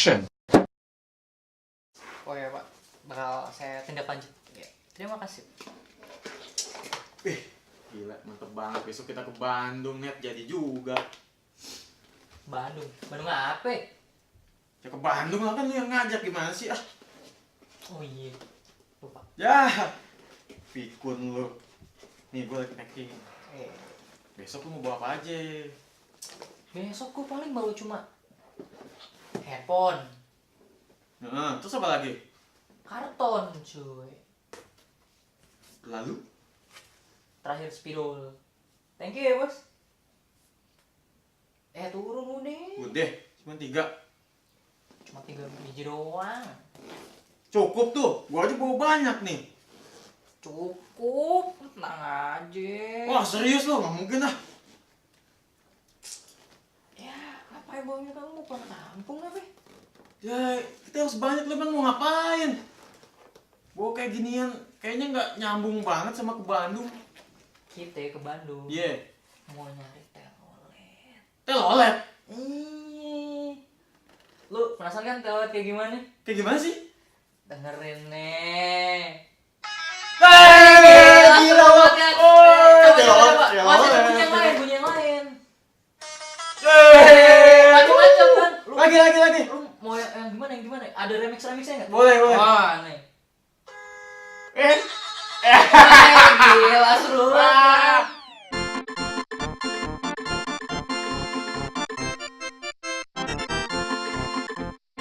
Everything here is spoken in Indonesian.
Action. Oh ya Pak, bakal saya tindak lanjut. Ya, terima kasih. Gila, mantep banget. Besok kita ke Bandung, Net. Jadi juga. Bandung? Bandung apa? Ya ke Bandung lah, kan lu yang ngajak. Gimana sih? Oh iya, lupa. Ya, pikun lu. Nih, gue lagi packing. Besok lu mau bawa apa aja? Besok gue paling bawa cuma handphone, Terus apa lagi? karton cuy. Lalu? Terakhir Spidol. Thank you ya bos. Turun Udah, cuma 3. Cuma 3 biji doang. Cukup tuh, gua aja bawa banyak nih. Cukup, tenang aja. Wah serius lo, gak mungkin ah. Ya, ngapain bawanya kamu mau pulang kampung apa? Ya, kita harus banyak, lo emang mau ngapain? Bawa kayak ginian, kayaknya gak nyambung banget sama ke Bandung. Kita ke Bandung. Iya. Mau nyari telolet. Telolet? Lu penasaran kan telolet kayak gimana? Kayak gimana sih? Dengerin nih. Gila banget. Coba bunyi yang lain. Macam-macam kan. Lagi. Lu mau yang gimana? Ada remixnya nggak? Boleh. Wah, nih. Gila seru banget.